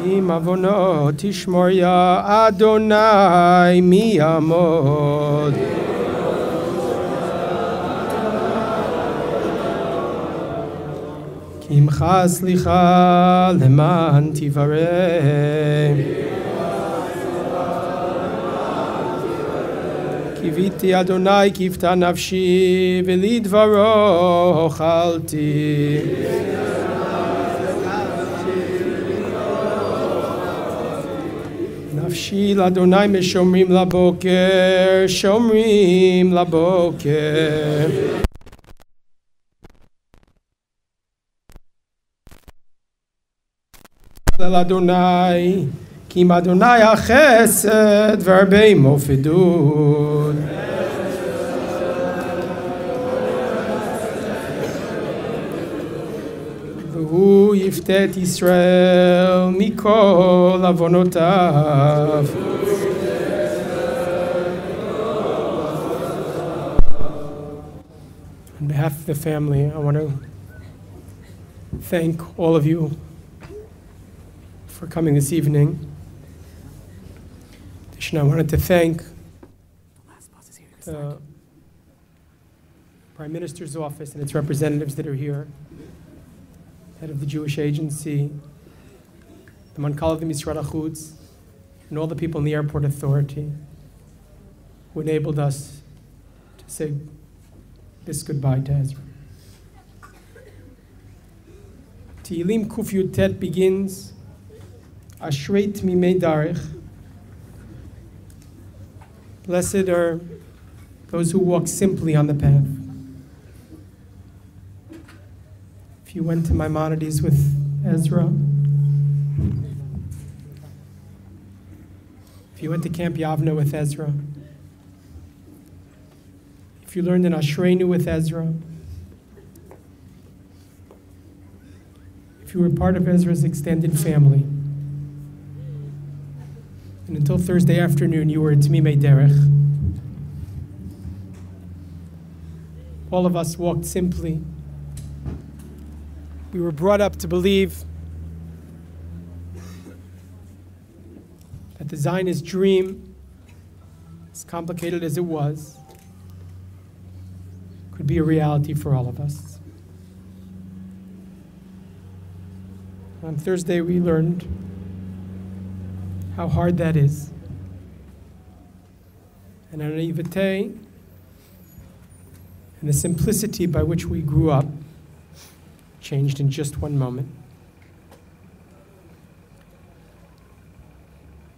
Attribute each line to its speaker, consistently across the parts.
Speaker 1: Im avonot tishmor ya Adonai mi yamod. Kimcha slicha leman tivareh. Kiviti Adonai kivta nafshi v'lidvaro chalti. Nafshi l'Adonai meshomrim laboker, shomrim laboker. L'Adonai, kim Adonai hachesed v'arbei mofedud. V'hu yiftet Yisrael mikol avonotav. On behalf of the family, I want to thank all of you for coming this evening. I wanted to thank the Prime Minister's office and its representatives that are here, head of the Jewish Agency, the Mankal of the Misrad HaChutz, and all the people in the Airport Authority who enabled us to say this goodbye to Ezra. Tehillim Kuf Yud Tet begins, Ashrei Tmimei Darech. Blessed are those who walk simply on the path. If you went to Maimonides with Ezra, if you went to Camp Yavna with Ezra, if you learned in Ashreinu with Ezra, if you were part of Ezra's extended family, and until Thursday afternoon, you were at Tmimei Derech. All of us walked simply. We were brought up to believe that the Zionist dream, as complicated as it was, could be a reality for all of us. On Thursday, we learned how hard that is. And our naivete and the simplicity by which we grew up changed in just one moment.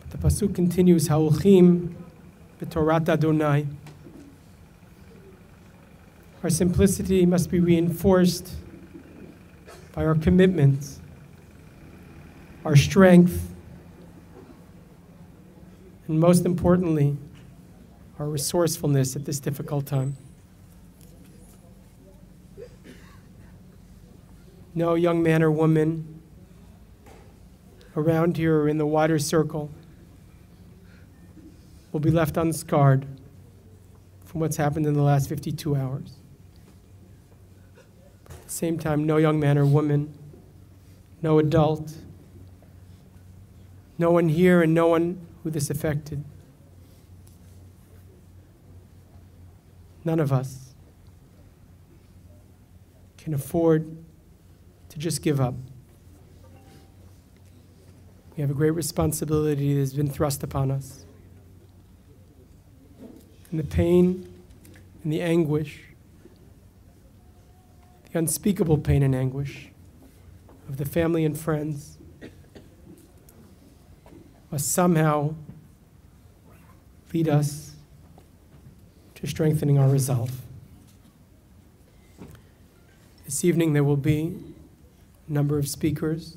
Speaker 1: But the pasuk continues, Ha'olchim b'Torat Adonai. Our simplicity must be reinforced by our commitment, our strength, and most importantly, our resourcefulness at this difficult time. No young man or woman around here or in the wider circle will be left unscarred from what's happened in the last 52 hours. At the same time, no young man or woman, no adult, no one here and no one who this affected. None of us can afford to just give up. We have a great responsibility that has been thrust upon us. And the pain and the anguish, the unspeakable pain and anguish of the family and friends must somehow lead us to strengthening our resolve. This evening there will be a number of speakers.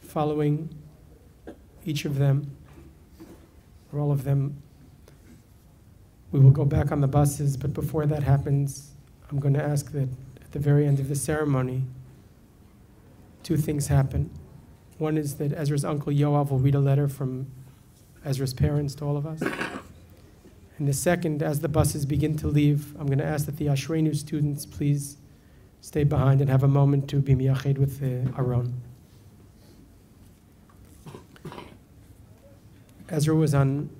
Speaker 1: Following each of them, or all of them, we will go back on the buses, but before that happens, I'm going to ask that at the very end of the ceremony, two things happen. One is that Ezra's uncle Yoav will read a letter from Ezra's parents to all of us. And the second, as the buses begin to leave, I'm going to ask that the Ashreinu students please stay behind and have a moment to be miyached with the Aron. Ezra was on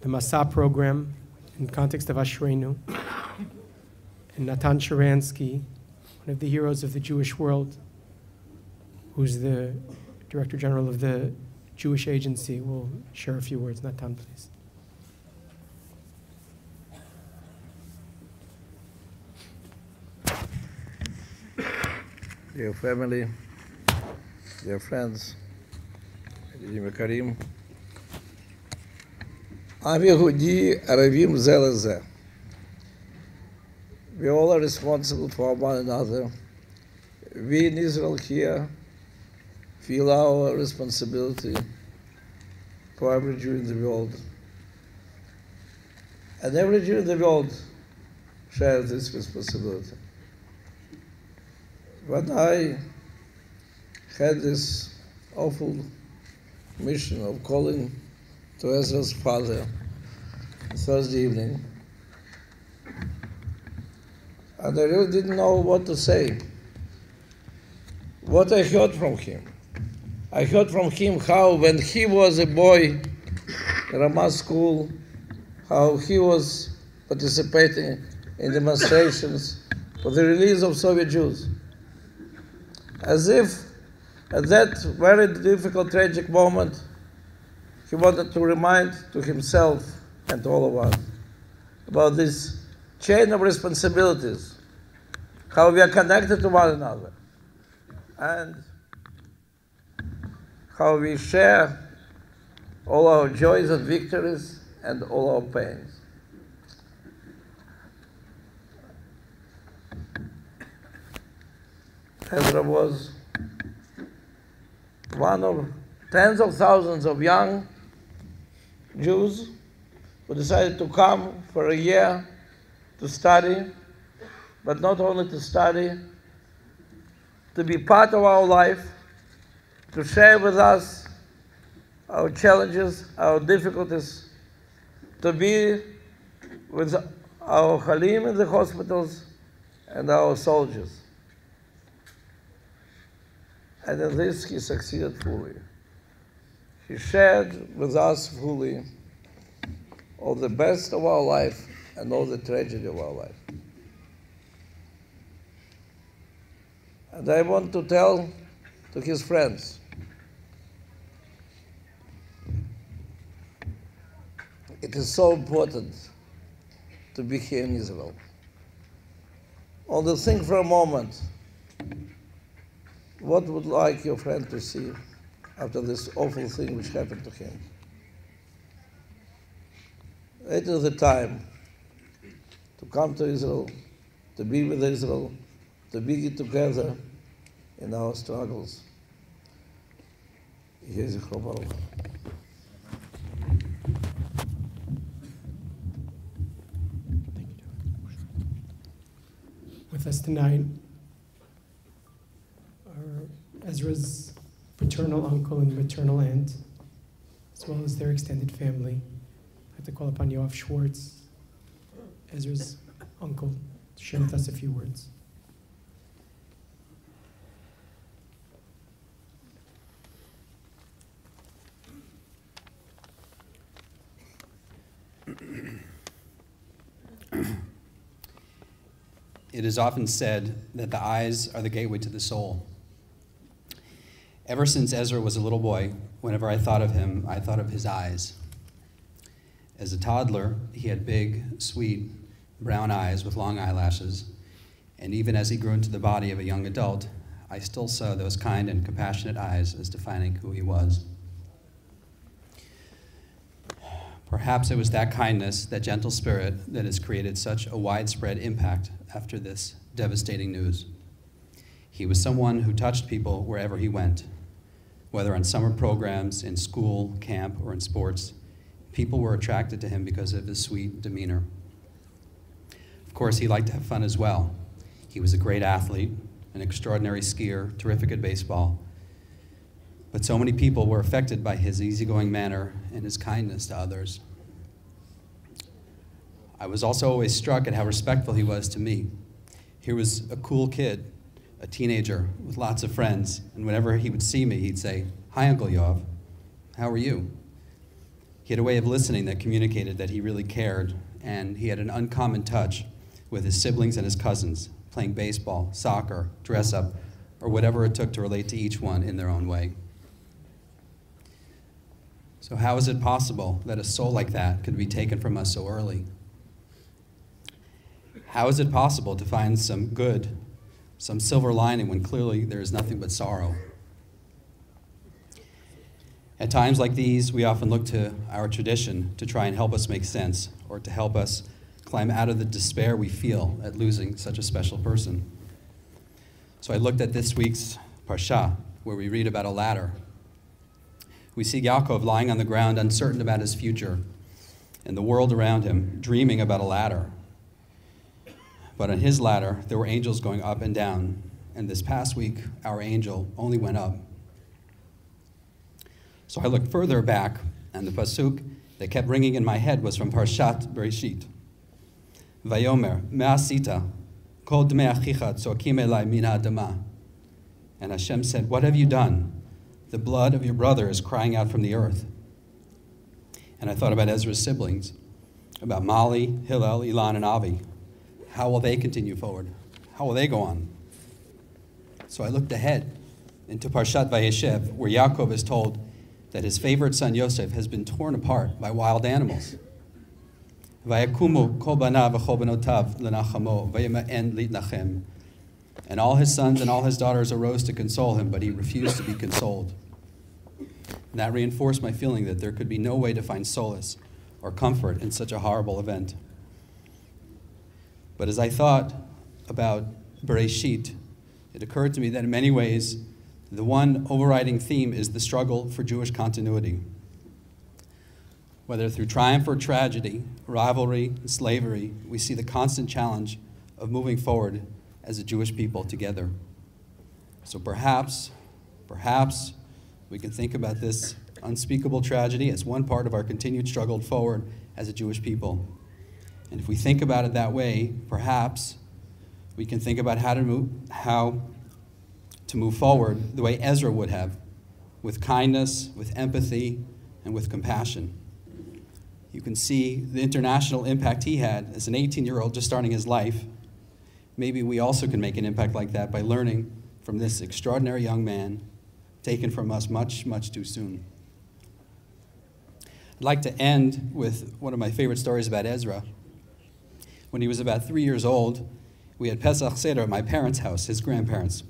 Speaker 1: the Masa program in the context of Ashreinu. And Natan Sharansky, one of the heroes of the Jewish world, who's the Director General of the Jewish Agency, will share a few words. Natan, please.
Speaker 2: Dear family, dear friends, ידידים יקרים, עם יהודי ערבים זה לזה. We all are responsible for one another. We in Israel here feel our responsibility for every Jew in the world. And every Jew in the world shares this responsibility. When I had this awful mission of calling to Ezra's father Thursday evening, and I really didn't know what to say. What I heard from him. I heard from him how when he was a boy in Ramah school, how he was participating in demonstrations for the release of Soviet Jews. As if at that very difficult, tragic moment, he wanted to remind to himself and to all of us about this chain of responsibilities, how we are connected to one another, and how we share all our joys and victories and all our pains. Ezra was one of tens of thousands of young Jews who decided to come for a year to study, but not only to study, to be part of our life, to share with us our challenges, our difficulties, to be with our Halim in the hospitals and our soldiers. And in this he succeeded fully. He shared with us fully all the best of our life and all the tragedy of our life. And I want to tell to his friends, it is so important to be here in Israel. Only think for a moment, what would like your friend to see after this awful thing which happened to him? It is the time to come to Israel, to be with Israel, to be together in our struggles. יהי זכרו ברוך.
Speaker 1: With us tonight are Ezra's paternal uncle and maternal aunt, as well as their extended family. I have to call upon Ezra Schwartz, Ezra's uncle, to share with us a few words.
Speaker 3: It is often said that the eyes are the gateway to the soul. Ever since Ezra was a little boy, whenever I thought of him, I thought of his eyes. As a toddler, he had big, sweet, brown eyes with long eyelashes, and even as he grew into the body of a young adult, I still saw those kind and compassionate eyes as defining who he was. Perhaps it was that kindness, that gentle spirit, that has created such a widespread impact after this devastating news. He was someone who touched people wherever he went, whether on summer programs, in school, camp, or in sports. People were attracted to him because of his sweet demeanor. Of course, he liked to have fun as well. He was a great athlete, an extraordinary skier, terrific at baseball. But so many people were affected by his easygoing manner and his kindness to others. I was also always struck at how respectful he was to me. He was a cool kid, a teenager with lots of friends, and whenever he would see me, he'd say, "Hi, Uncle Yoav, how are you?" He had a way of listening that communicated that he really cared, and he had an uncommon touch with his siblings and his cousins, playing baseball, soccer, dress up, or whatever it took to relate to each one in their own way. So how is it possible that a soul like that could be taken from us so early? How is it possible to find some good, some silver lining when clearly there is nothing but sorrow? At times like these, we often look to our tradition to try and help us make sense, or to help us climb out of the despair we feel at losing such a special person. So I looked at this week's Parsha, where we read about a ladder. We see Yaakov lying on the ground, uncertain about his future, and the world around him, dreaming about a ladder. But on his ladder, there were angels going up and down, and this past week, our angel only went up. So I looked further back, and the pasuk that kept ringing in my head was from Parshat Bereshit. Vayomer, me'asita, kol dmei achicha tzoakim elai min ha'adama. And Hashem said, what have you done? The blood of your brother is crying out from the earth. And I thought about Ezra's siblings, about Mali, Hillel, Ilan, and Avi. How will they continue forward? How will they go on? So I looked ahead into Parshat Vayeshev, where Yaakov is told that his favorite son Yosef has been torn apart by wild animals. Vayakumu kol banav v'chol benotav lenachamo vayima'en litnachem. And all his sons and all his daughters arose to console him, but he refused to be consoled. And that reinforced my feeling that there could be no way to find solace or comfort in such a horrible event. But as I thought about Bereshit, it occurred to me that in many ways, the one overriding theme is the struggle for Jewish continuity. Whether through triumph or tragedy, rivalry, and slavery, we see the constant challenge of moving forward as a Jewish people together. So perhaps we can think about this unspeakable tragedy as one part of our continued struggle forward as a Jewish people. And if we think about it that way, perhaps we can think about how to move forward the way Ezra would have, with kindness, with empathy, and with compassion. You can see the international impact he had as an 18-year-old just starting his life. Maybe we also can make an impact like that by learning from this extraordinary young man taken from us much, much too soon. I'd like to end with one of my favorite stories about Ezra. When he was about 3 years old, we had Pesach Seder at my parents' house, his grandparents.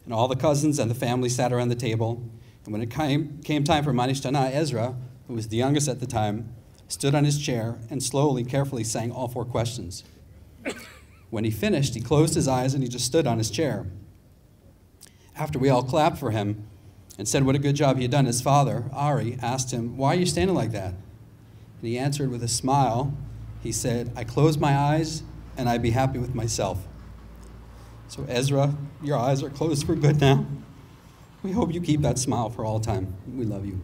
Speaker 3: And all the cousins and the family sat around the table. And when it came time for Manishtana, Ezra, who was the youngest at the time, stood on his chair and slowly, carefully sang all 4 questions. When he finished, he closed his eyes and he just stood on his chair. After we all clapped for him and said what a good job he had done, his father, Ari, asked him, "Why are you standing like that?" And he answered with a smile. He said, "I close my eyes and I'd be happy with myself." So Ezra, your eyes are closed for good now. We hope you keep that smile for all time. We love you.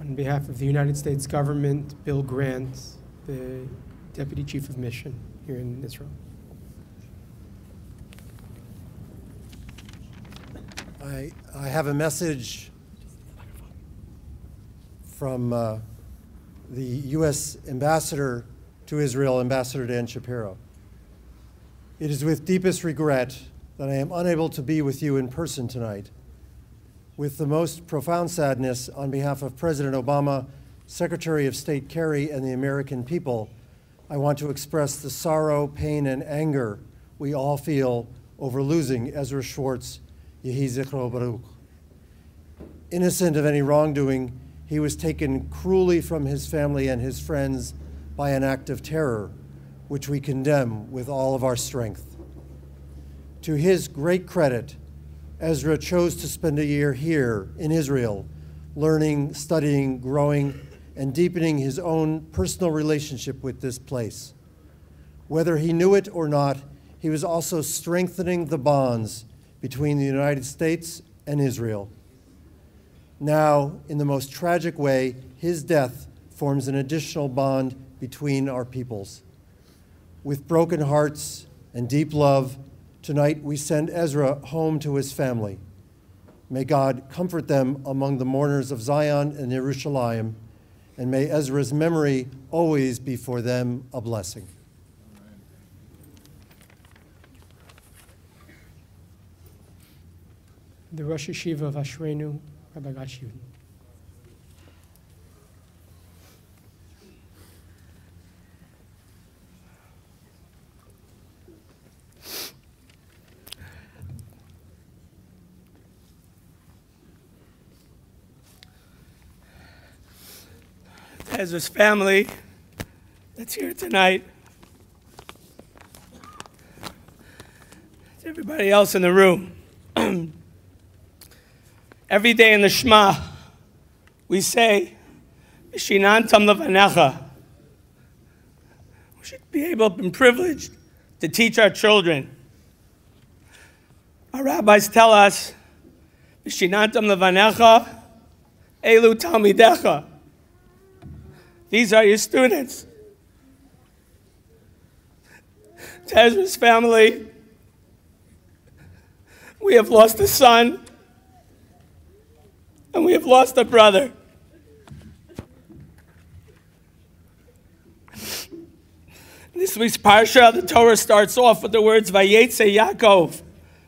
Speaker 1: On behalf of the United States government, Bill Grant, the Deputy Chief of Mission here in Israel.
Speaker 4: I have a message from the U.S. Ambassador to Israel, Ambassador Dan Shapiro. It is with deepest regret that I am unable to be with you in person tonight. With the most profound sadness, on behalf of President Obama, Secretary of State Kerry, and the American people, I want to express the sorrow, pain, and anger we all feel over losing Ezra Schwartz, Yehi Zichro Baruch. Innocent of any wrongdoing, he was taken cruelly from his family and his friends by an act of terror, which we condemn with all of our strength. To his great credit, Ezra chose to spend a year here in Israel, learning, studying, growing, and deepening his own personal relationship with this place. Whether he knew it or not, he was also strengthening the bonds between the United States and Israel. Now, in the most tragic way, his death forms an additional bond between our peoples. With broken hearts and deep love, tonight we send Ezra home to his family. May God comfort them among the mourners of Zion and Jerusalem, and may Ezra's memory always be for them a blessing.
Speaker 1: The Rosh Yeshiva of Ashreinu, Rabbi Gatshiyud.
Speaker 5: Ezra's family that's here tonight, to everybody else in the room. Every day in the Shema, we say, Shinantam levanecha. We should be able and privileged to teach our children. Our rabbis tell us, Shinantam levanecha, elu talmidecha. These are your students. To Ezra's family, we have lost a son, and we have lost a brother. This week's parsha, the Torah starts off with the words Vayetze Yaakov,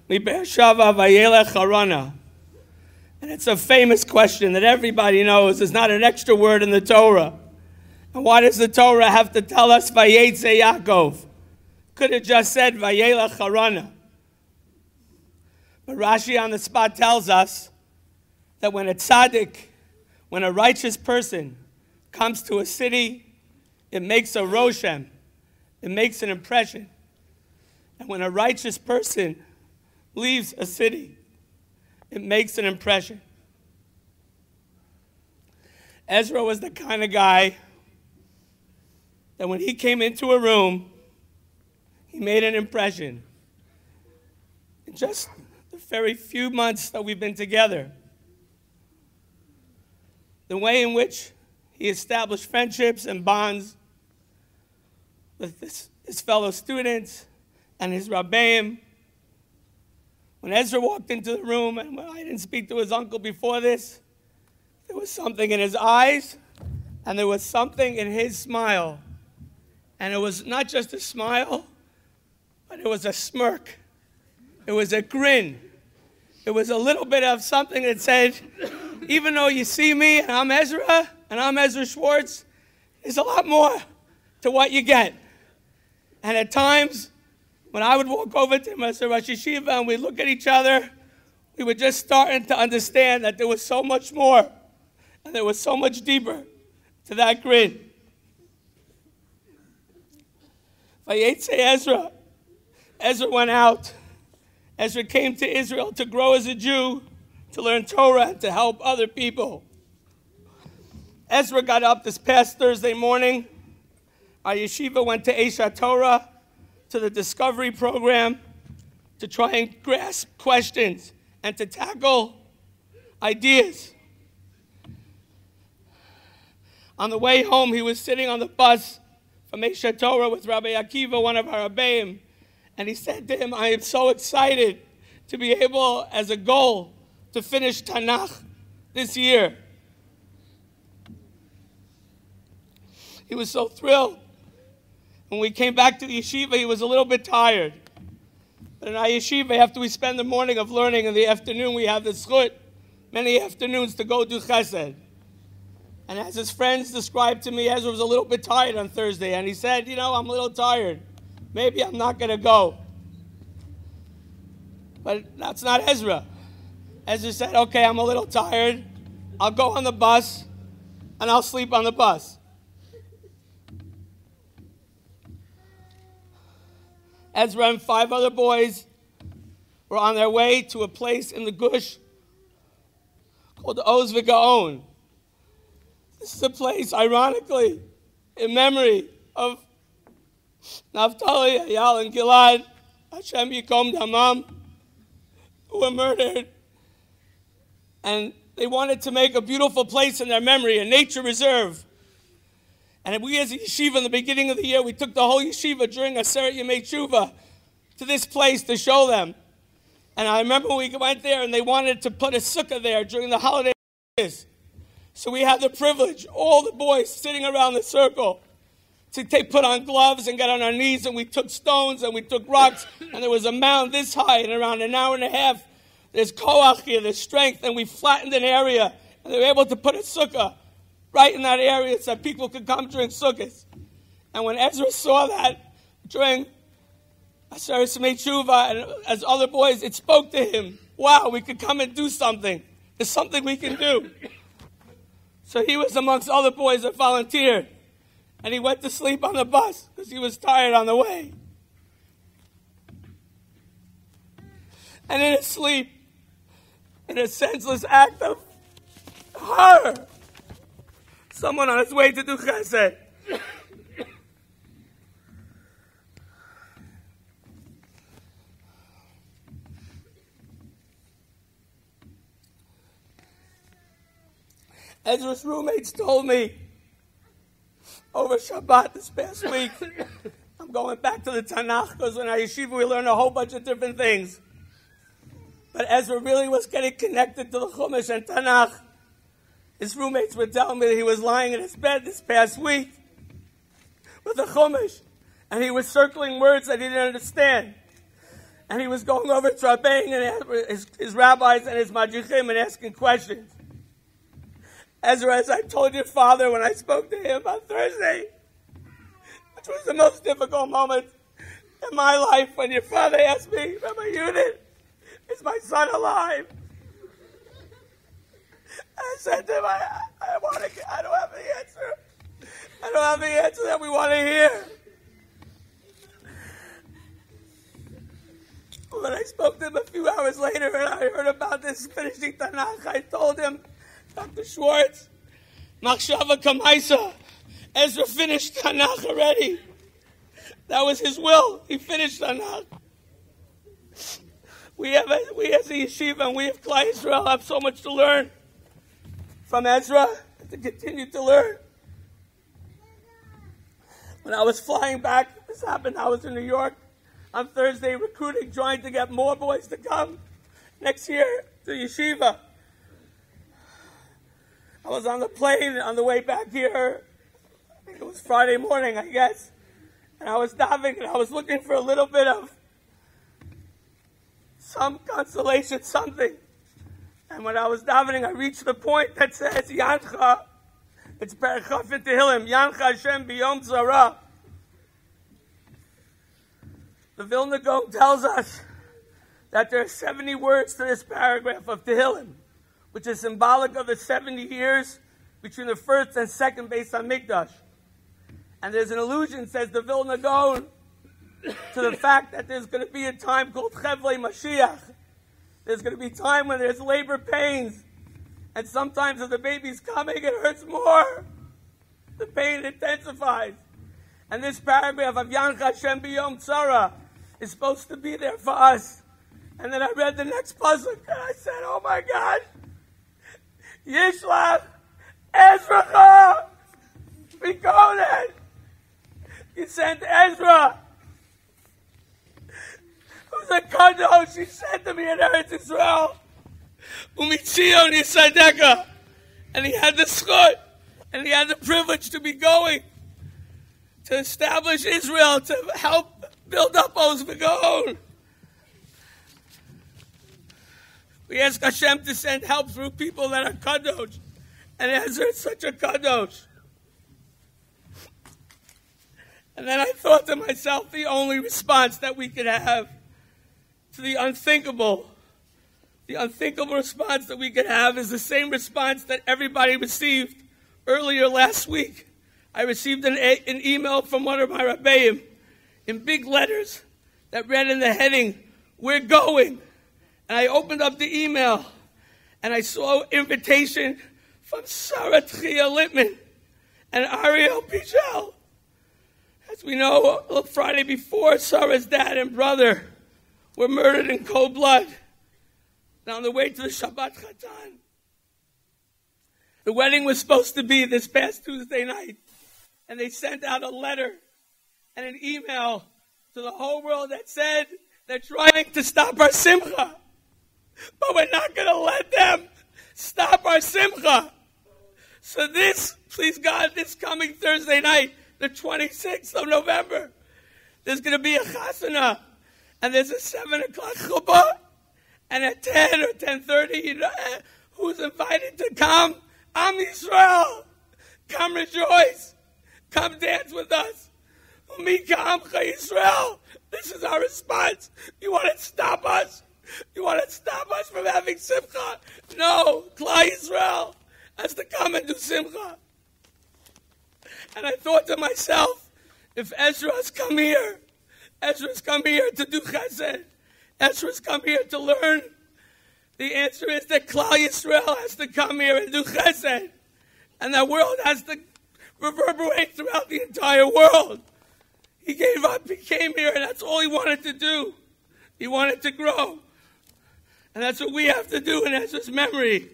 Speaker 5: miBeersheva vayelech Harana. And it's a famous question that everybody knows. There's not an extra word in the Torah. And why does the Torah have to tell us Vayetze Yaakov? Could have just said Vayelech Harana. But Rashi on the spot tells us that when a tzaddik, when a righteous person comes to a city, it makes a roshem, it makes an impression. And when a righteous person leaves a city, it makes an impression. Ezra was the kind of guy that when he came into a room, he made an impression. In just the very few months that we've been together, the way in which he established friendships and bonds with his fellow students and his rabbeim. When Ezra walked into the room, and I didn't speak to his uncle before this, there was something in his eyes, and there was something in his smile. And it was not just a smile, but it was a smirk. It was a grin. It was a little bit of something that said, even though you see me and I'm Ezra Schwartz, there's a lot more to what you get. And at times, when I would walk over to him as a Rosh Yeshiva and we'd look at each other, we were just starting to understand that there was so much more and there was so much deeper to that grin. Vayetze Ezra. Ezra went out. Ezra came to Israel to grow as a Jew, to learn Torah, and to help other people. Ezra got up this past Thursday morning. Our yeshiva went to Esha Torah, to the Discovery Program, to try and grasp questions and to tackle ideas. On the way home, he was sitting on the bus from Esha Torah with Rabbi Akiva, one of our rabbeim, and he said to him, I am so excited to be able, as a goal, to finish Tanakh this year. He was so thrilled. When we came back to the yeshiva, he was a little bit tired. But in our yeshiva, after we spend the morning of learning, in the afternoon we have the zchut, many afternoons, to go do chesed. And as his friends described to me, Ezra was a little bit tired on Thursday, and he said, I'm a little tired. Maybe I'm not going to go. But that's not Ezra. Ezra said, okay, I'm a little tired. I'll go on the bus, and I'll sleep on the bus. Ezra and 5 other boys were on their way to a place in the Gush called Oz V'Gaon. This is a place, ironically, in memory of Naphtali, Ayal, and Gilad, Hashem Yikom Damam, who were murdered. And they wanted to make a beautiful place in their memory, a nature reserve. And we as a yeshiva in the beginning of the year, we took the whole yeshiva during Aseret Yemei Tshuva to this place to show them. And I remember we went there and they wanted to put a sukkah there during the holidays. So we had the privilege, all the boys sitting around the circle, to put on gloves and get on our knees, and we took stones and we took rocks, and there was a mound this high, and around an hour and a half, there's koach here, there's strength, and we flattened an area, and they were able to put a sukkah right in that area so people could come during sukkahs. And when Ezra saw that during Asher Semei Tshuva and as other boys, it spoke to him. Wow, we could come and do something. There's something we can do. So he was amongst other boys that volunteered. And he went to sleep on the bus because he was tired on the way. And in his sleep, in a senseless act of horror, someone on his way to do chesed Ezra's roommates told me over Shabbat this past week, I'm going back to the Tanakh because in our yeshiva we learn a whole bunch of different things. But Ezra really was getting connected to the Chumash and Tanakh. His roommates were telling me that he was lying in his bed this past week with the Chumash, and he was circling words that he didn't understand. And he was going over to Rabbein and his rabbis and his madrichim and asking questions. Ezra, as I told your father when I spoke to him on Thursday, which was the most difficult moment in my life when your father asked me, Rabbi Yudin, is my son alive? I said to him, I don't have the answer. I don't have the answer that we want to hear. When I spoke to him a few hours later and I heard about this finishing Tanakh, I told him, Dr. Schwartz, Machshava Kamaisa, Ezra finished Tanakh already. That was his will. He finished Tanakh. We as a yeshiva and we of Klal Yisrael have so much to learn from Ezra and to continue to learn. When I was flying back, this happened, I was in New York on Thursday recruiting, trying to get more boys to come next year to yeshiva. I was on the plane on the way back here. I think it was Friday morning, I guess. And I was diving and I was looking for a little bit of some consolation, something. And when I was davening, I reached the point that says, Yancha, it's Perachaf in Tehillim, Yancha Hashem biyom tzara. The Vilna Gaon tells us that there are 70 words to this paragraph of Tehillim, which is symbolic of the 70 years between the first and second Beis HaMikdash. And there's an allusion, says the Vilna Gaon, to the fact that there's going to be a time called Chevlei Mashiach. There's going to be time when there's labor pains. And sometimes if the baby's coming, it hurts more. The pain intensifies. And this paragraph of Yancha Hashem biyom tzara is supposed to be there for us. And then I read the next puzzle and I said, oh my God, Yishlach Ezra Bikonen. You sent Ezra, who's a kadosh, he said to me in Eretz Yisrael, Umitzion Yisadeka. And he had the schut, and he had the privilege to be going to establish Israel, to help build up Oz V'Gaon. We ask Hashem to send help through people that are kadosh. And Ezra is such a kadosh. And then I thought to myself, the only response that we could have to the unthinkable response that we could have is the same response that everybody received earlier last week. I received an email from one of my rabbeim in big letters that read in the heading, "We're going." And I opened up the email and I saw an invitation from Sarah Tchia Littman and Ariel Pichel. As we know, Friday before, Sarah's dad and brother were murdered in cold blood. And on the way to the Shabbat Chatan, the wedding was supposed to be this past Tuesday night. And they sent out a letter and an email to the whole world that said they're trying to stop our simcha. but we're not going to let them stop our simcha. So this, please God, this coming Thursday night, the 26th of November, there's going to be a chasana, and there's a 7 o'clock chuppah, and at 10 or 10:30, you know, who's invited to come? Am Yisrael. Come rejoice. Come dance with us. Umika Amcha Yisrael. This is our response. You want to stop us? You want to stop us from having simcha? No. Klal Yisrael has to come and do simcha. And I thought to myself, if Ezra's come here to do chesed, Ezra's come here to learn, the answer is that Klal Yisrael has to come here and do chesed. And that world has to reverberate throughout the entire world. He gave up, he came here, and that's all he wanted to do. He wanted to grow. And that's what we have to do in Ezra's memory.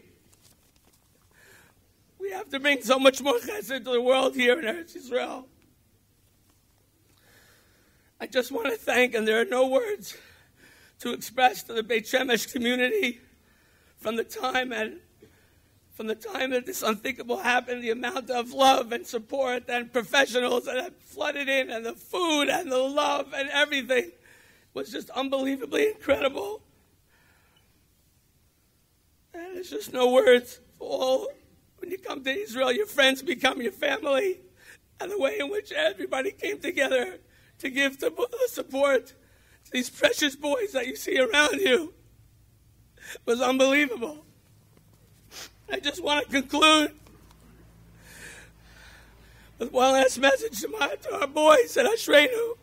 Speaker 5: We have to bring so much more chesed to the world here in Eretz Yisrael. I just want to thank, and there are no words to express to the Beit Shemesh community from the time that this unthinkable happened, the amount of love and support and professionals that have flooded in, and the food and the love and everything was just unbelievably incredible. And there's just no words for all. When you come to Israel, your friends become your family. And the way in which everybody came together to give the support to these precious boys that you see around you was unbelievable. I just want to conclude with one last message to our boys at Ashreinu.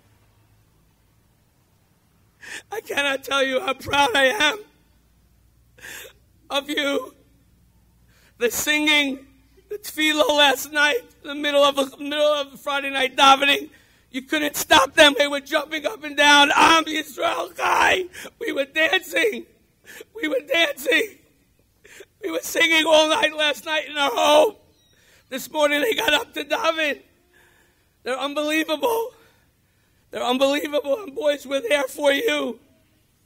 Speaker 5: I cannot tell you how proud I am of you. The singing, the tefillah last night, in the middle of Friday night davening, you couldn't stop them. They were jumping up and down. Am Yisrael Chai. We were dancing. We were singing all night last night in our home. This morning they got up to daven. They're unbelievable. And boys, we're there for you.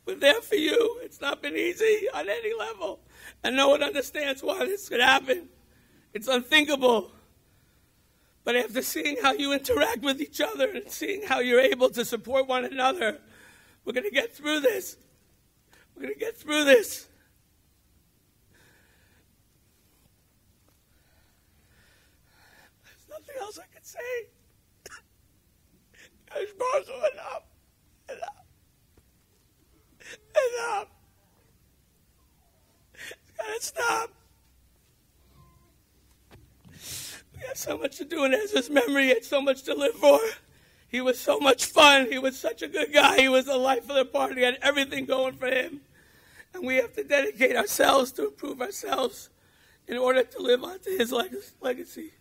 Speaker 5: We're there for you. It's not been easy on any level. And no one understands why this could happen. It's unthinkable. But after seeing how you interact with each other and seeing how you're able to support one another, we're going to get through this. There's nothing else I can say. Enough. It's got to stop. We have so much to do in Ezra's memory. He had so much to live for. He was so much fun. He was such a good guy. He was the life of the party. He had everything going for him. And we have to dedicate ourselves to improve ourselves in order to live on to his legacy.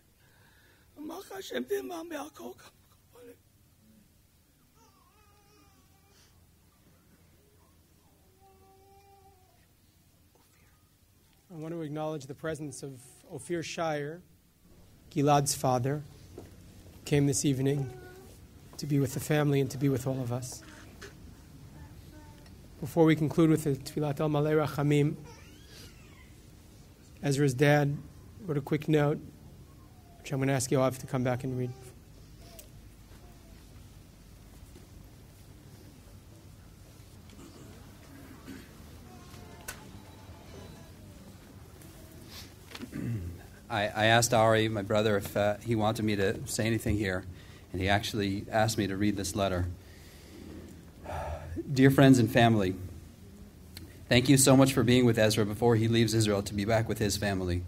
Speaker 1: I want to acknowledge the presence of Ophir Shire, Gilad's father, came this evening to be with the family and to be with all of us. Before we conclude with the Tfilat al-Malei Rachamim, Ezra's dad wrote a quick note, which I'm going to ask Yoav to come back and read.
Speaker 3: I asked Ari, my brother, if he wanted me to say anything here, and he actually asked me to read this letter. Dear friends and family, thank you so much for being with Ezra before he leaves Israel to be back with his family.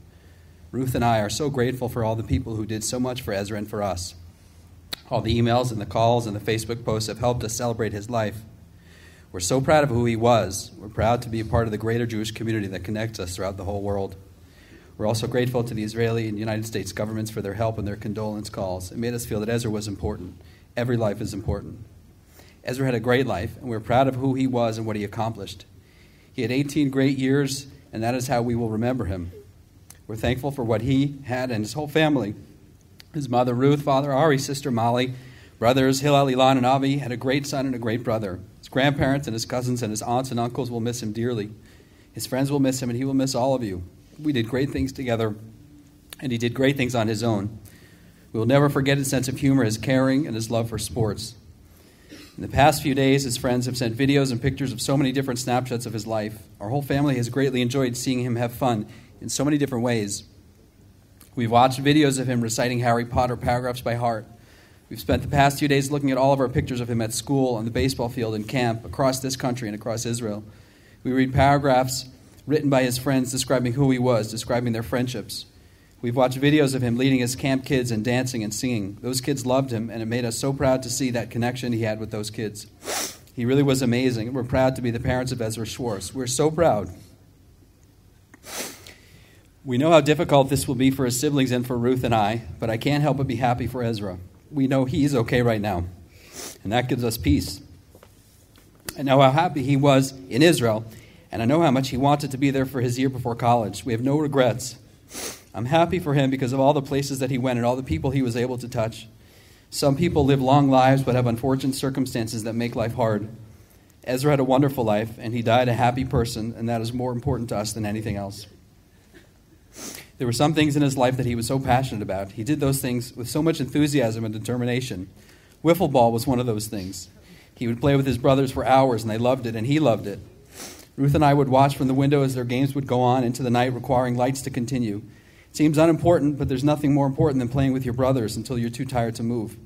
Speaker 3: Ruth and I are so grateful for all the people who did so much for Ezra and for us. All the emails and the calls and the Facebook posts have helped us celebrate his life. We're so proud of who he was. We're proud to be a part of the greater Jewish community that connects us throughout the whole world. We're also grateful to the Israeli and United States governments for their help and their condolence calls. It made us feel that Ezra was important. Every life is important. Ezra had a great life, and we're proud of who he was and what he accomplished. He had 18 great years, and that is how we will remember him. We're thankful for what he had and his whole family. His mother, Ruth, father, Ari, sister, Molly, brothers, Hillel, Ilan, and Avi, had a great son and a great brother. His grandparents and his cousins and his aunts and uncles will miss him dearly. His friends will miss him, and he will miss all of you. We did great things together, and he did great things on his own. We will never forget his sense of humor, his caring, and his love for sports. In the past few days, his friends have sent videos and pictures of so many different snapshots of his life. Our whole family has greatly enjoyed seeing him have fun in so many different ways. We've watched videos of him reciting Harry Potter paragraphs by heart. We've spent the past few days looking at all of our pictures of him at school, on the baseball field, in camp, across this country and across Israel. We read paragraphs written by his friends describing who he was, describing their friendships. We've watched videos of him leading his camp kids and dancing and singing. Those kids loved him, and it made us so proud to see that connection he had with those kids. He really was amazing, and we're proud to be the parents of Ezra Schwartz. We're so proud. We know how difficult this will be for his siblings and for Ruth and I, but I can't help but be happy for Ezra. We know he's okay right now, and that gives us peace. I know how happy he was in Israel, and I know how much he wanted to be there for his year before college. We have no regrets. I'm happy for him because of all the places that he went and all the people he was able to touch. Some people live long lives but have unfortunate circumstances that make life hard. Ezra had a wonderful life, and he died a happy person, and that is more important to us than anything else. There were some things in his life that he was so passionate about. He did those things with so much enthusiasm and determination. Wiffle ball was one of those things. He would play with his brothers for hours, and they loved it, and he loved it. Ruth and I would watch from the window as their games would go on into the night, requiring lights to continue. It seems unimportant, but there's nothing more important than playing with your brothers until you're too tired to move.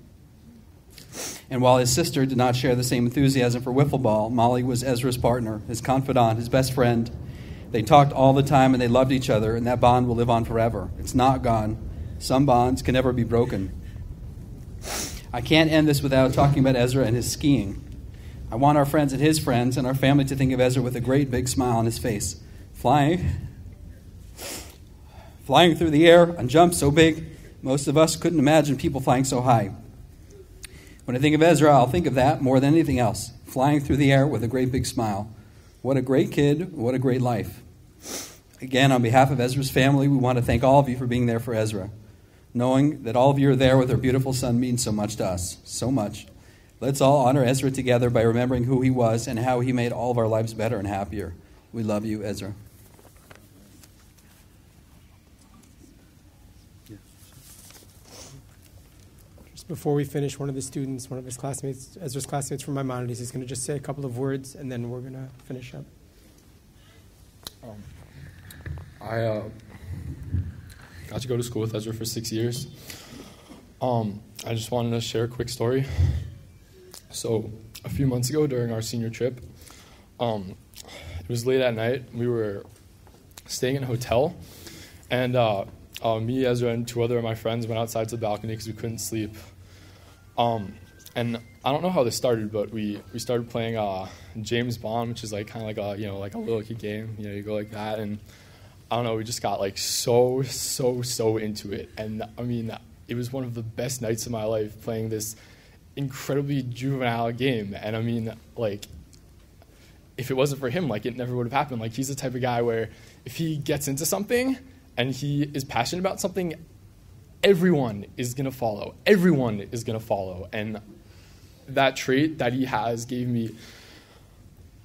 Speaker 3: And while his sister did not share the same enthusiasm for wiffle ball, Molly was Ezra's partner, his confidant, his best friend. They talked all the time, and they loved each other, and that bond will live on forever. It's not gone. Some bonds can never be broken. I can't end this without talking about Ezra and his skiing. I want our friends and his friends and our family to think of Ezra with a great big smile on his face, flying through the air on jumps so big, most of us couldn't imagine people flying so high. When I think of Ezra, I'll think of that more than anything else, flying through the air with a great big smile. What a great kid, what a great life. Again, on behalf of Ezra's family, we want to thank all of you for being there for Ezra. Knowing that all of you are there with our beautiful son means so much to us, so much. Let's all honor Ezra together by remembering who he was and how he made all of our lives better and happier. We love you, Ezra.
Speaker 1: Just before we finish, one of his classmates, Ezra's classmates from Maimonides, is going to just say a couple of words, and then we're going to finish up.
Speaker 6: I got to go to school with Ezra for 6 years. I just wanted to share a quick story. So a few months ago during our senior trip, it was late at night. We were staying in a hotel, and me, Ezra, and two other of my friends went outside to the balcony because we couldn't sleep. And I don't know how this started, but we started playing James Bond, which is like kind of like a little kid game. You go like that, and I don't know. We just got like so into it, and I mean, it was one of the best nights of my life playing this incredibly juvenile game. And I mean, like, if it wasn't for him, like, it never would have happened. Like, he's the type of guy where if he gets into something and he is passionate about something, everyone is going to follow. Everyone is going to follow. And that trait that he has gave me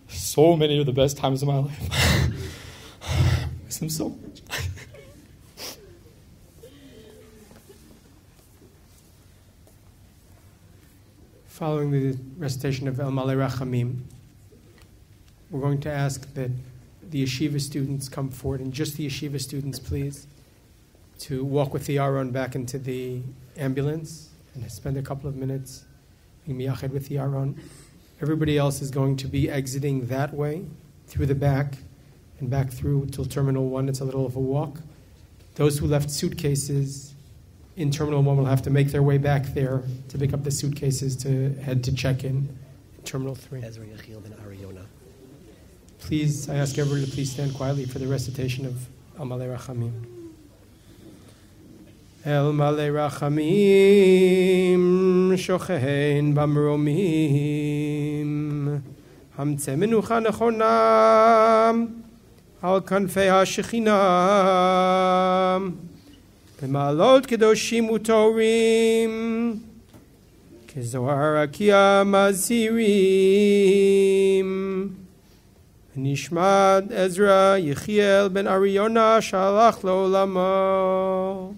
Speaker 6: so many of the best times of my life. I miss him so much.
Speaker 1: Following the recitation of El Malei Rachamim, we're going to ask that the yeshiva students come forward, and just the yeshiva students, please, to walk with the Aron back into the ambulance and spend a couple of minutes being miyached with the Aron. Everybody else is going to be exiting that way, through the back, and back through till Terminal 1. It's a little of a walk. Those who left suitcases in Terminal 1 will have to make their way back there to pick up the suitcases to head to check-in Terminal 3.
Speaker 7: Ezra Yechiel ben Ariona.
Speaker 1: Please, I ask everybody to please stand quietly for the recitation of El Malei Rachamim. El Malei Rachamim shochein b'mromim hamtze menucha nechonam al kanfei hashechinam במעלות קדושים וטהורים, כזוהר רקיע מזהירים, Nishmat Ezra Yechiel ben Ariona Shalach La'olamo.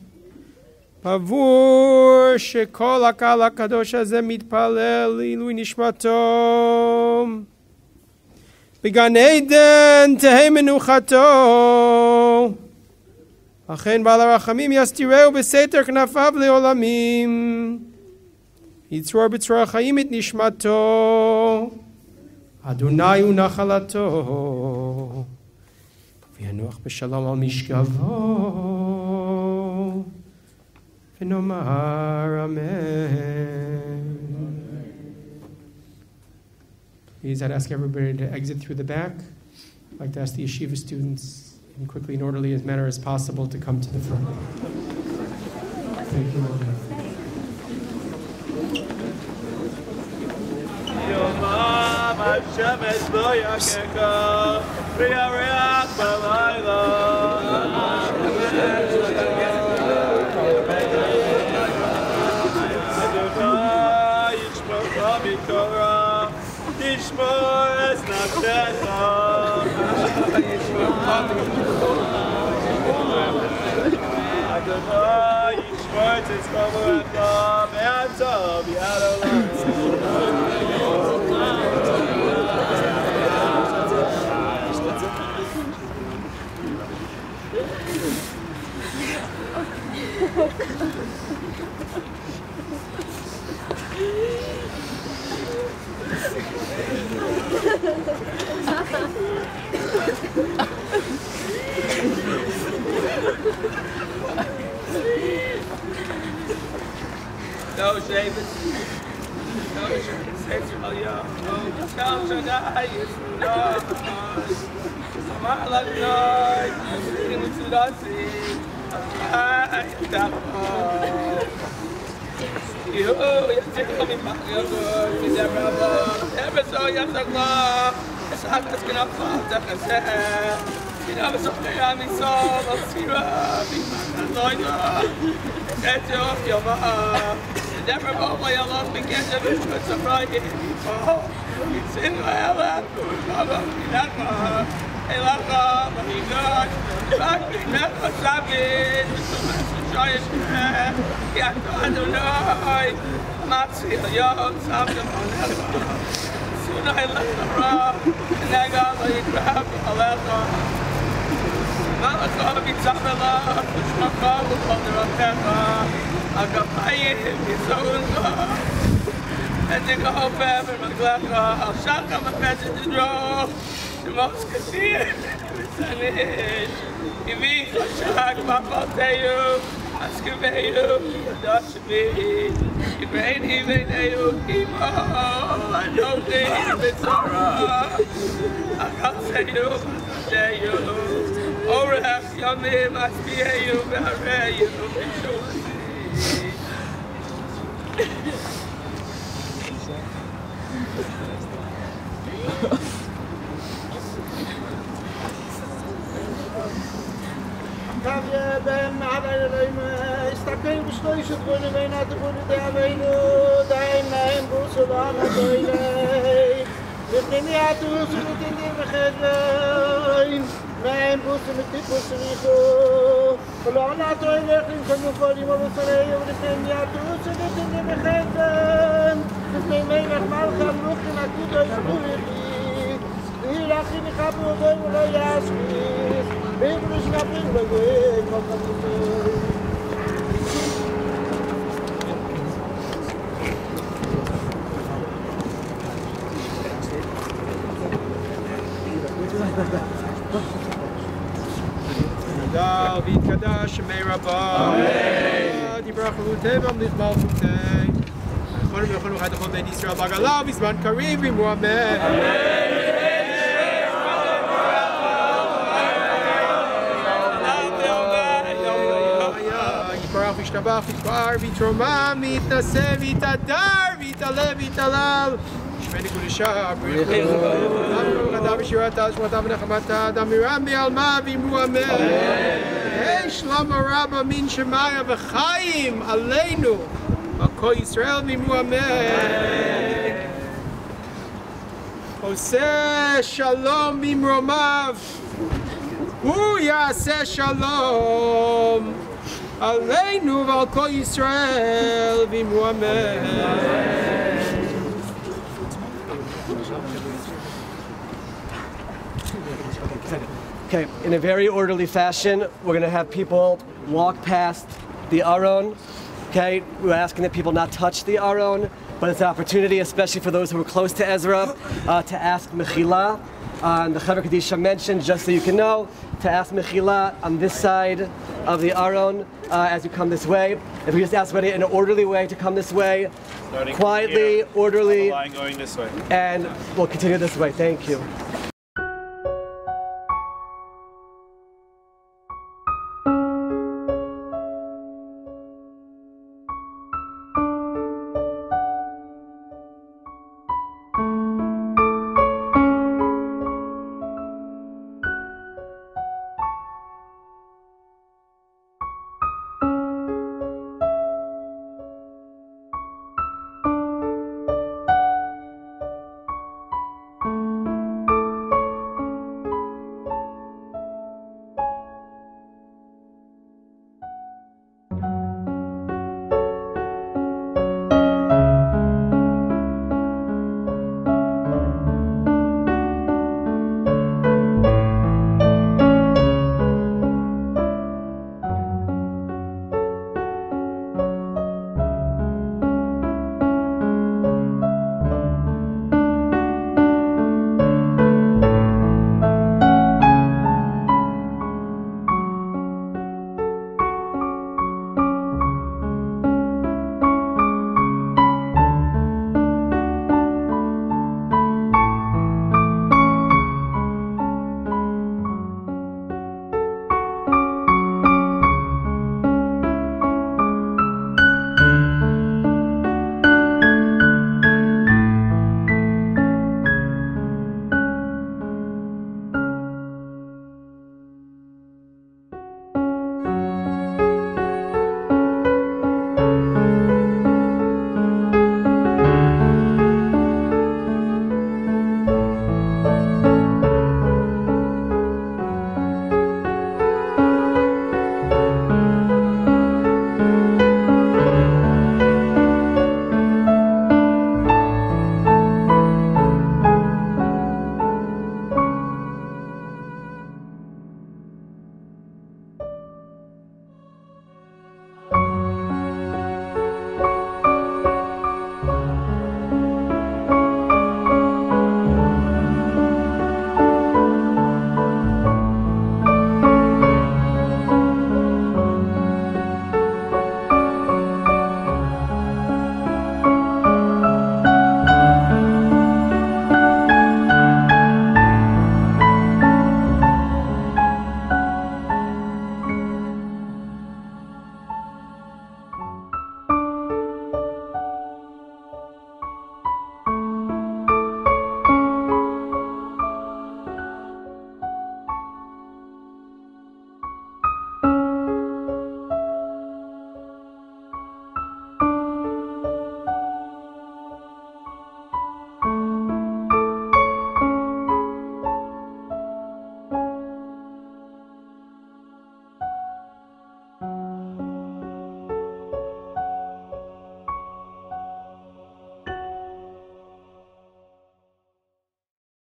Speaker 1: Pavur Shekol Akal HaKadosh Hazeh Mitpalel Ilui Nishmato. Began Eden Tehei Menuchato. Achen Baal HaRachamim Yastireu B'Seter Knafav Le'olamim. Yitzror B'Tzror HaChaim Et Nishmato. Adonai Unachalato. V'yanuach B'Shalom Al Mishkavo. V'nomar Amen. Please, I'd ask everybody to exit through the back. I'd like to ask the yeshiva students, in quickly and orderly manner as possible, to come to the front. Thank you.
Speaker 7: Shemesh lo yakeka, v'yareach b'layla. Adonai yishmocha mikora, yishmor es nafshecha. Adonai yishmor tzidkamo echa, ve'atov yad olam. No Shemesh, no Shemesh, no Shaddai, no Malachai, in Tzudasi, you take me back, you never saw Yasakla, Sakas can have you know, something I mean, so let's see, that's off your mouth. Never know why I lost me, can't have it, but some right here. It's in my lap, hey, Laka, my God, back me, never savage, yeah, I don't know. I'm not seeing the young, something on that. Soon I left the rock, and I got my crap, I left off. Malachah Mitzavela, Shmachah L'Choderotecha, Agapayim Yisraelcha, and the Gehofem and Maglecha, Al Shacham Mefetzet Yidroch, Shemos Kasir, Mitzanish, Yivi Chashak Bapalteyu, Askiveyu, Yadashvi, Yivreini Veineyu, Imo, Anochi, Mitzorah, Akaseyu, Akaseyu, Orach Yomim Asbiyeyu V'Areyu V'Shulasi. Kavye ben Adai Eloime, Istakein B'Shloishet V'Nu V'Einat V'Nu De'Aveinu, Daim Naim B'Usulam Adoilei, V'Tini Atus V'Tini V'Chedvein, Naim B'Usulam V'Tipusrichu, V'Lo Anato Elechim Kamufolim V'V'Sareyu, V'Tini Atus V'Tini V'Chedvein, V'Tini Melech Malcha V'Luchim Akudo Yisrulichi, V'Hilachim V'Chapu V'Goy V'Lo Yashmiz, V'Hibrush V'Apim V'Goy V'Goy.
Speaker 1: Nadal v'Kadash Shemei Rabbah. Yibrach L'Utei v'Amlich Malchutei. Chonu v'chonu chad l'chol Beit Yisrael B'Galav V'Zman Karev V'Mu Amen. Yibrach v'Yishtabach v'Yitbar v'Yitromam v'Yitnaseh v'Yitadar v'Yitalev v'Yitalal. Shmeni Kuli Shahar B'Yichim Adam v'Shirata Shmata v'Nechamata Adam v'Ram v'Alma v'Mu Amen. Hey Shlama Rabba Min Shemaya v'Chaim Aleinu V'Kol Yisrael v'Mu Amen. עושה שלום במרומיו, הוא יעשה שלום עלינו ועל כל ישראל ואמרו אמן.
Speaker 8: Okay, in a very orderly fashion, we're going to have people walk past the Aron. Okay, we're asking that people not touch the Aron, but it's an opportunity, especially for those who are close to Ezra, to ask Mechila. And the Chaver Kadisha mentioned, just so you can know, to ask Mechila on this side of the Aron as you come this way. If we just ask everybody in an orderly way to come this way, quietly, orderly,
Speaker 9: going this way.
Speaker 8: and we'll continue this way. Thank you.